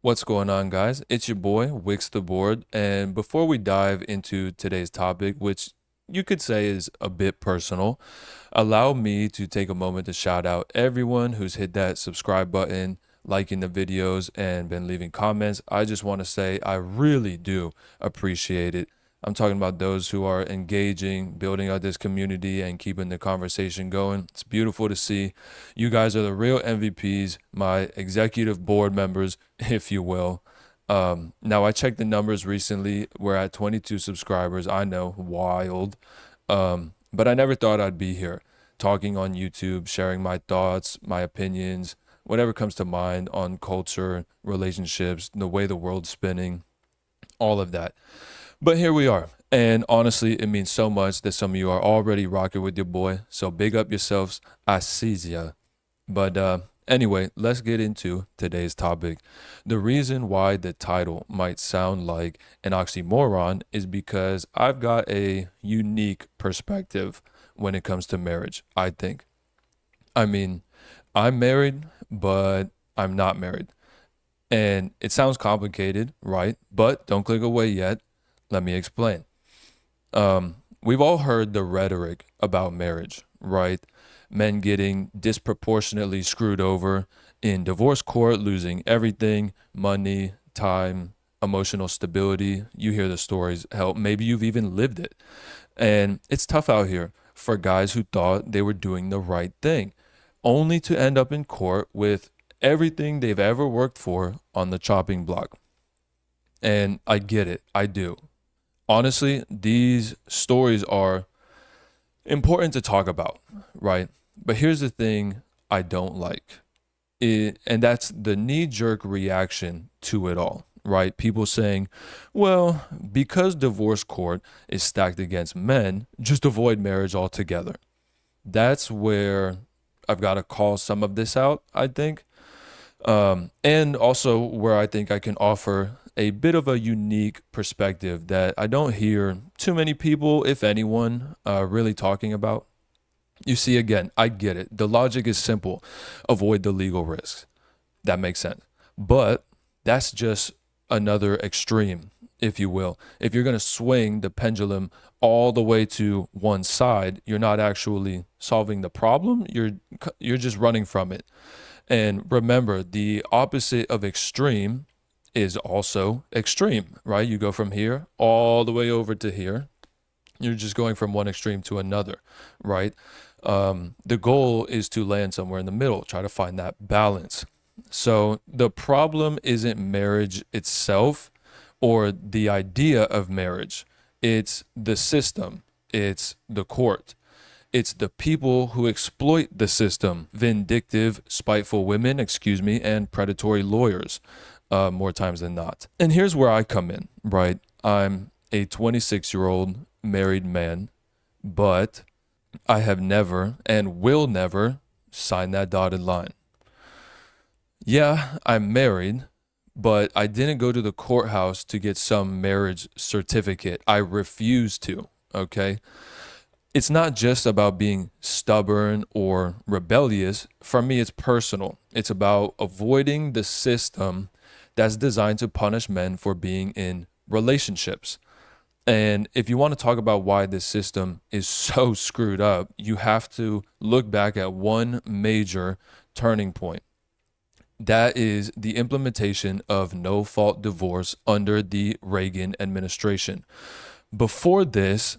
What's going on, guys? It's your boy, Wicks the Board. And before we dive into today's topic, which you could say is a bit personal, allow me to take a moment to shout out everyone who's hit that subscribe button, liking the videos, and been leaving comments. I just want to say I really do appreciate it. I'm talking about those who are engaging, building out this community, and keeping the conversation going. It's beautiful to see. You guys are the real MVPs, my executive board members, if you will. Now, I checked the numbers recently. We're at 22 subscribers. I know, wild. But I never thought I'd be here talking on YouTube, sharing my thoughts, my opinions, whatever comes to mind on culture, relationships, the way the world's spinning, all of that. But here we are. And honestly, it means so much that some of you are already rocking with your boy. So big up yourselves. I sees ya. But anyway, let's get into today's topic. The reason why the title might sound like an oxymoron is because I've got a unique perspective when it comes to marriage, I think. I mean, I'm married, but I'm not married. And it sounds complicated, right? But don't click away yet. Let me explain. We've all heard the rhetoric about marriage, right? Men getting disproportionately screwed over in divorce court, losing everything, money, time, emotional stability. You hear the stories. Hell, maybe you've even lived it. And it's tough out here for guys who thought they were doing the right thing, only to end up in court with everything they've ever worked for on the chopping block. And I get it. I do. Honestly, these stories are important to talk about, right? But here's the thing I don't like. And that's the knee jerk reaction to it all, right? People saying, well, because divorce court is stacked against men, just avoid marriage altogether. That's where I've got to call some of this out, I think. And also where I think I can offer a bit of a unique perspective that I don't hear too many people, if anyone, really talking about. You see, again, I get it. The logic is simple: avoid the legal risks. That makes sense. But that's just another extreme, if you will. If you're going to swing the pendulum all the way to one side, you're not actually solving the problem. You're just running from it. And remember, the opposite of extreme is also extreme, right? You go from here all the way over to here. You're just going from one extreme to another, right? The goal is to land somewhere in the middle, try to find that balance. So the problem isn't marriage itself or the idea of marriage, it's the system, it's the court. It's the people who exploit the system, vindictive, spiteful women, and predatory lawyers, more times than not. And here's where I come in, right? I'm a 26-year-old married man, but I have never and will never sign that dotted line. Yeah, I'm married, but I didn't go to the courthouse to get some marriage certificate. I refuse to, okay? It's not just about being stubborn or rebellious. For me, it's personal. It's about avoiding the system that's designed to punish men for being in relationships. And if you want to talk about why this system is so screwed up, you have to look back at one major turning point. That is the implementation of no fault divorce under the Reagan administration. Before this,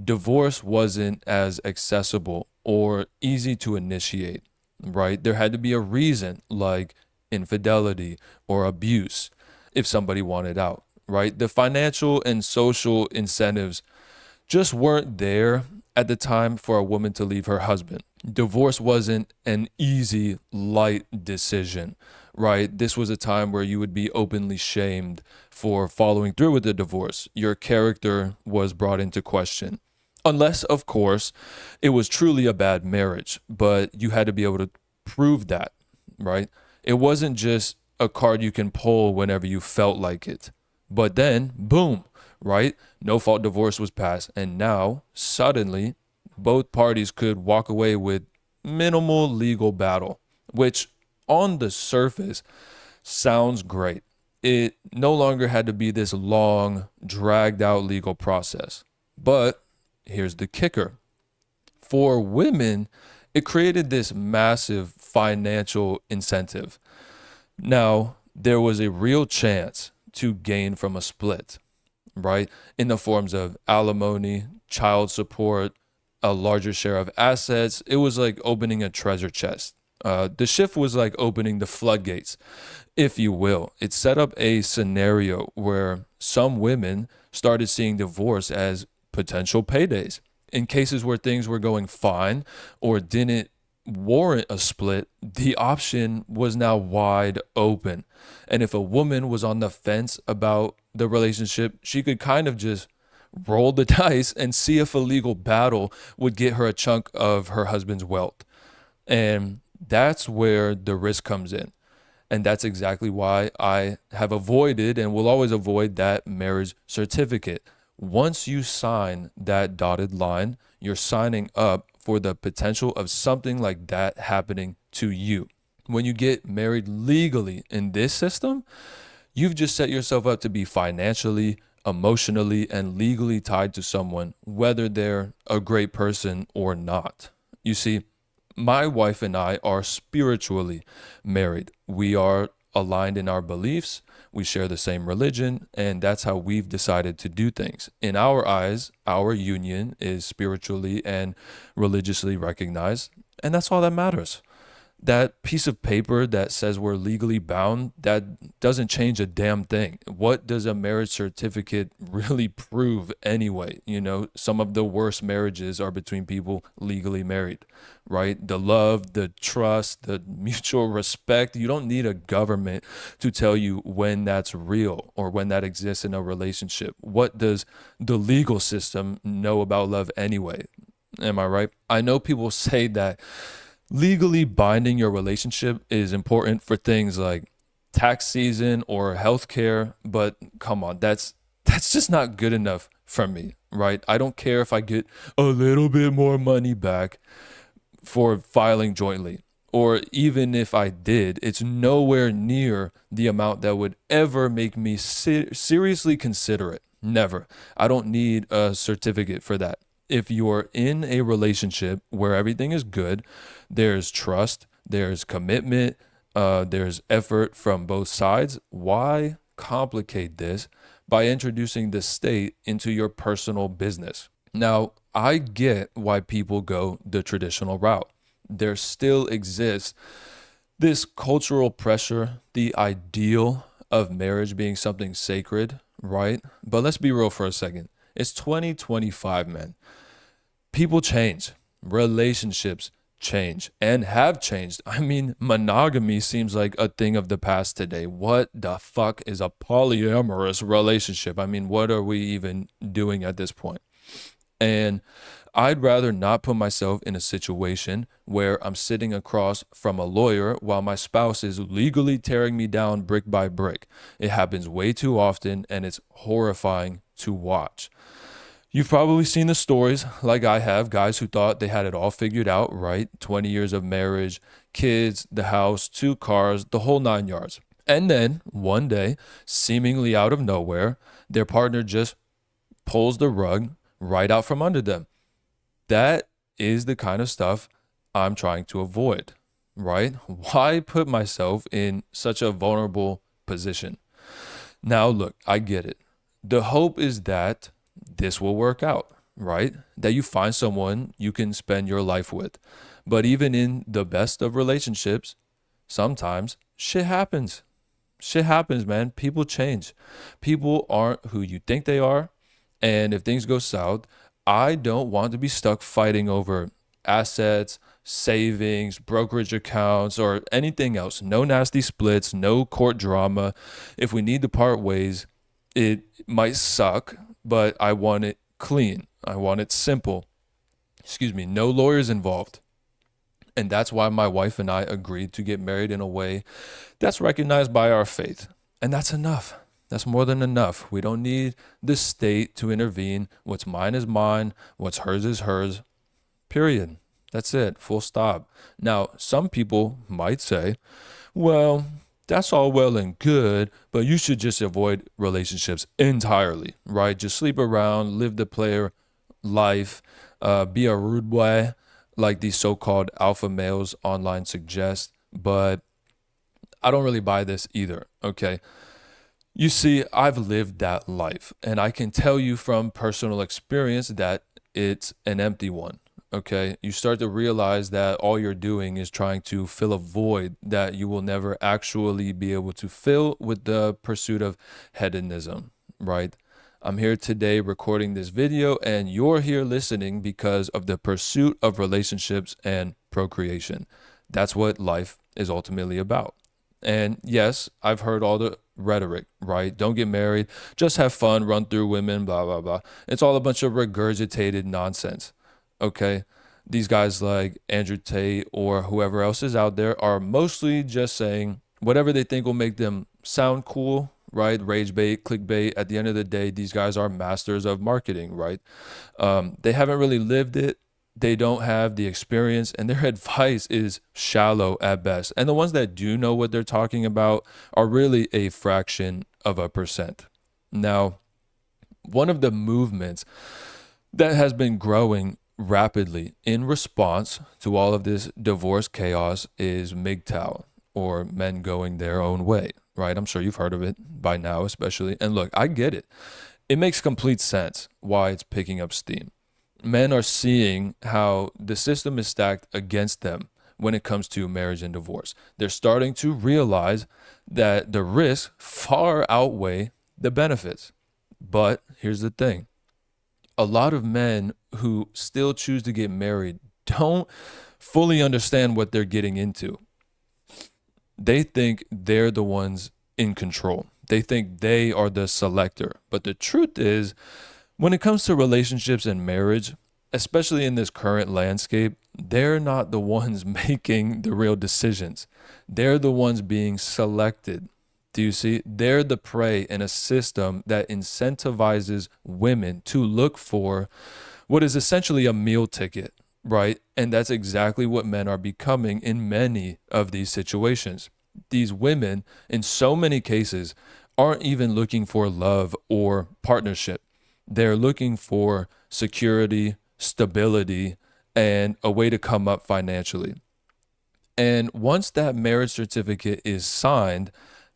divorce wasn't as accessible or easy to initiate, right? There had to be a reason like infidelity or abuse if somebody wanted out, right? The financial and social incentives just weren't there at the time for a woman to leave her husband. Divorce wasn't an easy, light decision, right? This was a time where you would be openly shamed for following through with the divorce. Your character was brought into question. Unless, of course, it was truly a bad marriage, but you had to be able to prove that, right? It wasn't just a card you can pull whenever you felt like it. But then, boom, right? No fault divorce was passed. And now, suddenly, both parties could walk away with minimal legal battle, which on the surface sounds great. It no longer had to be this long, dragged out legal process. But here's the kicker: for women, it created this massive financial incentive. Now, there was a real chance to gain from a split, right? In the forms of alimony, child support, a larger share of assets. It was like opening a treasure chest. The shift was like opening the floodgates, if you will. It set up a scenario where some women started seeing divorce as potential paydays. In cases where things were going fine or didn't warrant a split, the option was now wide open. And if a woman was on the fence about the relationship, she could kind of just roll the dice and see if a legal battle would get her a chunk of her husband's wealth. And that's where the risk comes in. And that's exactly why I have avoided and will always avoid that marriage certificate. Once you sign that dotted line, you're signing up for the potential of something like that happening to you. When you get married legally in this system, you've just set yourself up to be financially, emotionally, and legally tied to someone, whether they're a great person or not. You see, my wife and I are spiritually married. We are aligned in our beliefs. We share the same religion, and that's how we've decided to do things. In our eyes, our union is spiritually and religiously recognized, and that's all that matters. That piece of paper that says we're legally bound, that doesn't change a damn thing. What does a marriage certificate really prove anyway? You know, some of the worst marriages are between people legally married, right? The love, the trust, the mutual respect. You don't need a government to tell you when that's real or when that exists in a relationship. What does the legal system know about love anyway? Am I right? I know people say that legally binding your relationship is important for things like tax season or healthcare, but come on, that's just not good enough for me, right? I don't care if I get a little bit more money back for filing jointly, or even if I did, it's nowhere near the amount that would ever make me seriously consider it. Never. I don't need a certificate for that. If you're in a relationship where everything is good, there's trust, there's commitment, there's effort from both sides, why complicate this by introducing the state into your personal business? Now, I get why people go the traditional route. There still exists this cultural pressure, the ideal of marriage being something sacred, right? But let's be real for a second. It's 2025, man. People change, relationships change and have changed. I mean, monogamy seems like a thing of the past today. What the fuck is a polyamorous relationship? I mean, what are we even doing at this point? And I'd rather not put myself in a situation where I'm sitting across from a lawyer while my spouse is legally tearing me down brick by brick. It happens way too often and it's horrifying to watch. You've probably seen the stories like I have, guys who thought they had it all figured out, right? 20 years of marriage, kids, the house, 2 cars, the whole 9 yards. And then one day, seemingly out of nowhere, their partner just pulls the rug right out from under them. That is the kind of stuff I'm trying to avoid, right? Why put myself in such a vulnerable position? Now, look, I get it. The hope is that this will work out, right? That you find someone you can spend your life with. But even in the best of relationships, sometimes shit happens. Shit happens, man. People change. People aren't who you think they are. And if things go south, I don't want to be stuck fighting over assets, savings, brokerage accounts, or anything else. No nasty splits, no court drama. If we need to part ways, it might suck, but I want it clean. I want it simple. No lawyers involved. And that's why my wife and I agreed to get married in a way that's recognized by our faith. And that's enough. That's more than enough. We don't need the state to intervene. What's mine is mine. What's hers is hers. Period. That's it. Full stop. Now, some people might say, well, that's all well and good, but you should just avoid relationships entirely, right? Just sleep around, live the player life, be a rude boy, like these so-called alpha males online suggest. But I don't really buy this either. Okay. You see, I've lived that life, and I can tell you from personal experience that it's an empty one. Okay. You start to realize that all you're doing is trying to fill a void that you will never actually be able to fill with the pursuit of hedonism, right? I'm here today recording this video, and you're here listening because of the pursuit of relationships and procreation. That's what life is ultimately about. And yes, I've heard all the rhetoric, right? Don't get married, just have fun, run through women, blah, blah, blah. It's all a bunch of regurgitated nonsense, okay? These guys like Andrew Tate or whoever else is out there are mostly just saying whatever they think will make them sound cool, right? Rage bait, clickbait. At the end of the day, these guys are masters of marketing, right? They haven't really lived it. They don't have the experience, and their advice is shallow at best. And the ones that do know what they're talking about are really a fraction of a percent. Now, one of the movements that has been growing rapidly in response to all of this divorce chaos is MGTOW, or men going their own way, right? I'm sure you've heard of it by now, especially. And look, I get it. It makes complete sense why it's picking up steam. Men are seeing how the system is stacked against them when it comes to marriage and divorce. They're starting to realize that the risks far outweigh the benefits. But here's the thing. A lot of men who still choose to get married don't fully understand what they're getting into. They think they're the ones in control. They think they are the selector. But the truth is, when it comes to relationships and marriage, especially in this current landscape, they're not the ones making the real decisions. They're the ones being selected. Do you see? They're the prey in a system that incentivizes women to look for what is essentially a meal ticket, right? And that's exactly what men are becoming in many of these situations. These women, in so many cases, aren't even looking for love or partnership. They're looking for security, stability, and a way to come up financially. And once that marriage certificate is signed,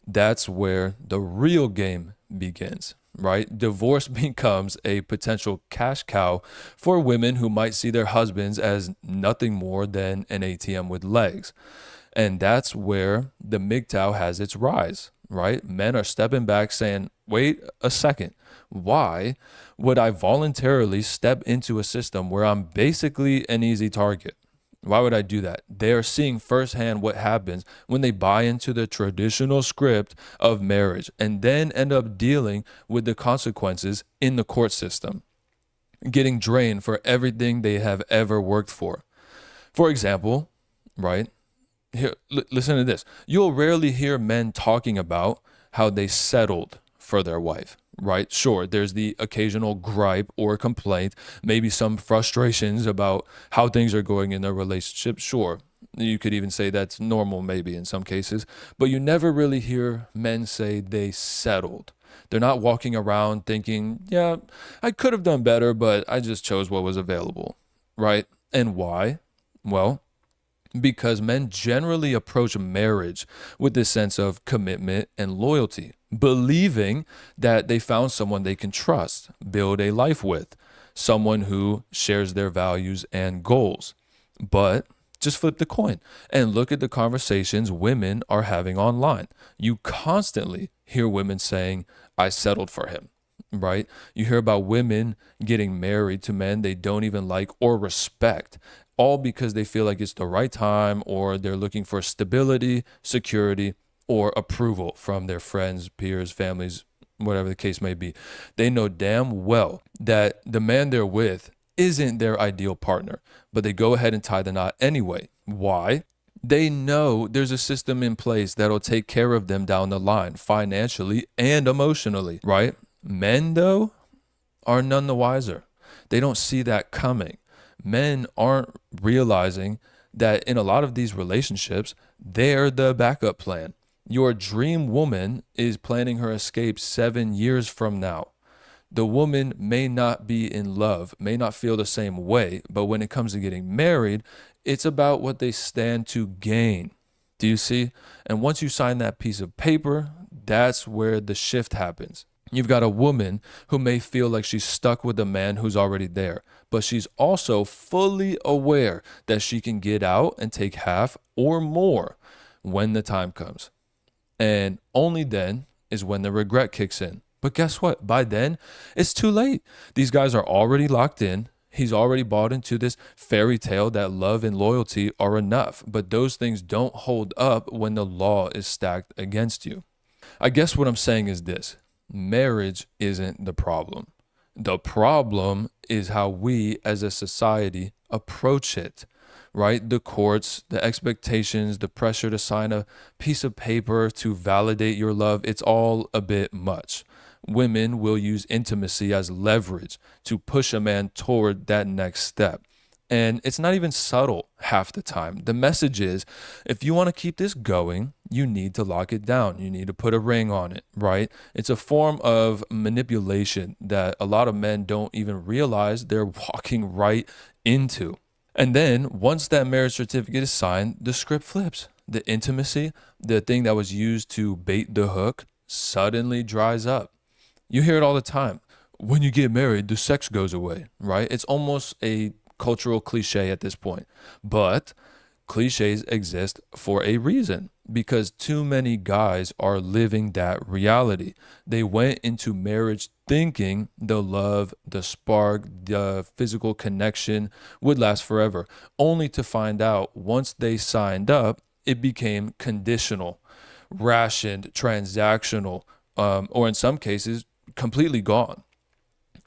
that's where the real game begins, right? Divorce becomes a potential cash cow for women who might see their husbands as nothing more than an ATM with legs. And that's where the MGTOW has its rise, right? Men are stepping back saying, wait a second, why would I voluntarily step into a system where I'm basically an easy target? Why would I do that? They're seeing firsthand what happens when they buy into the traditional script of marriage and then end up dealing with the consequences in the court system, getting drained for everything they have ever worked for. For example, right? Here, listen to this. You'll rarely hear men talking about how they settled for their wife, right? Sure, there's the occasional gripe or complaint, maybe some frustrations about how things are going in their relationship. Sure, you could even say that's normal maybe in some cases, but you never really hear men say they settled. They're not walking around thinking, yeah, I could have done better, but I just chose what was available, right? And why? Well, because men generally approach marriage with this sense of commitment and loyalty, believing that they found someone they can trust, build a life with, someone who shares their values and goals. But just flip the coin and look at the conversations women are having online. You constantly hear women saying, I settled for him, right? You hear about women getting married to men they don't even like or respect, all because they feel like it's the right time or they're looking for stability, security, or approval from their friends, peers, families, whatever the case may be. They know damn well that the man they're with isn't their ideal partner, but they go ahead and tie the knot anyway. Why? They know there's a system in place that'll take care of them down the line, financially and emotionally, right? Men, though, are none the wiser. They don't see that coming. Men aren't realizing that in a lot of these relationships, they're the backup plan. Your dream woman is planning her escape 7 years from now. The woman may not be in love, may not feel the same way, but when it comes to getting married, it's about what they stand to gain. Do you see? And once you sign that piece of paper, that's where the shift happens. You've got a woman who may feel like she's stuck with a man who's already there, but she's also fully aware that she can get out and take half or more when the time comes. And only then is when the regret kicks in. But guess what? By then, it's too late. These guys are already locked in. He's already bought into this fairy tale that love and loyalty are enough. But those things don't hold up when the law is stacked against you. I guess what I'm saying is this: marriage isn't the problem. The problem is how we as a society approach it, right? The courts, the expectations, the pressure to sign a piece of paper to validate your love, it's all a bit much. Women will use intimacy as leverage to push a man toward that next step. And it's not even subtle half the time. The message is, if you want to keep this going, you need to lock it down. You need to put a ring on it, right? It's a form of manipulation that a lot of men don't even realize they're walking right into. And then once that marriage certificate is signed, the script flips. The intimacy, the thing that was used to bait the hook, suddenly dries up. You hear it all the time. When you get married, the sex goes away, right? It's almost a cultural cliche at this point. But cliches exist for a reason, because too many guys are living that reality. They went into marriage thinking the love, the spark, the physical connection would last forever, only to find out once they signed up, it became conditional, rationed, transactional, or in some cases, completely gone.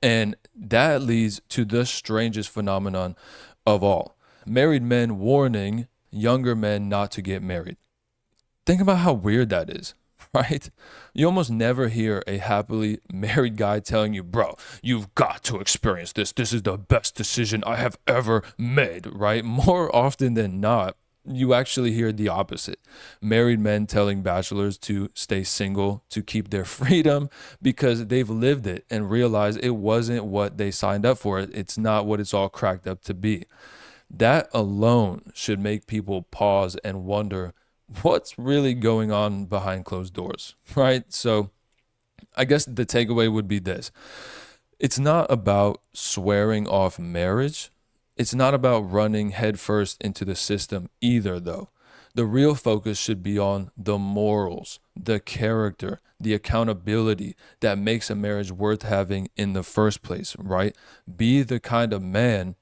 And that leads to the strangest phenomenon of all: married men warning younger men not to get married. Think about how weird that is, right? You almost never hear a happily married guy telling you, bro, you've got to experience this. This is the best decision I have ever made, right? More often than not, you actually hear the opposite. Married men telling bachelors to stay single, to keep their freedom, because they've lived it and realized it wasn't what they signed up for. It's not what it's all cracked up to be. That alone should make people pause and wonder what's really going on behind closed doors, right? So I guess the takeaway would be this: it's not about swearing off marriage. It's not about running headfirst into the system either, though. The real focus should be on the morals, the character, the accountability that makes a marriage worth having in the first place, right? Be the kind of man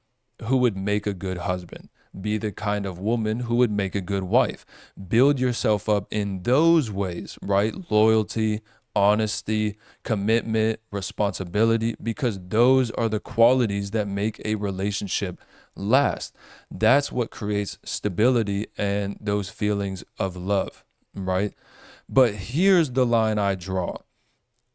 who would make a good husband. Be the kind of woman who would make a good wife. Build yourself up in those ways, right? Loyalty, honesty, commitment, responsibility, because those are the qualities that make a relationship last. That's what creates stability and those feelings of love, right? But here's the line I draw.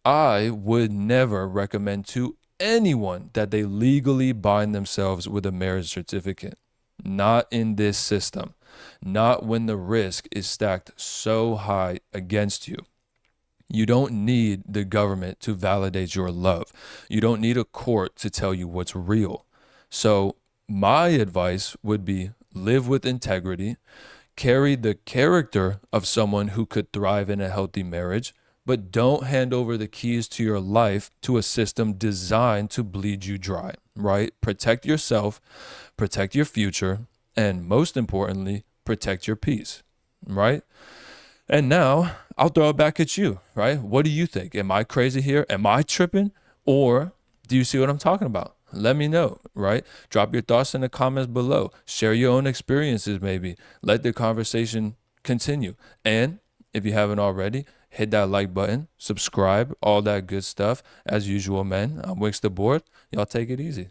I would never recommend to anyone that they legally bind themselves with a marriage certificate. Not in this system. Not when the risk is stacked so high against you. You don't need the government to validate your love. You don't need a court to tell you what's real. So my advice would be live with integrity, carry the character of someone who could thrive in a healthy marriage, but don't hand over the keys to your life to a system designed to bleed you dry, right? Protect yourself, protect your future, and most importantly, protect your peace, right? And now I'll throw it back at you, right? What do you think? Am I crazy here? Am I tripping? Or do you see what I'm talking about? Let me know, right? Drop your thoughts in the comments below. Share your own experiences, maybe. Let the conversation continue. And if you haven't already, hit that like button, subscribe, all that good stuff. As usual, man, I'm Wicks the Board. Y'all take it easy.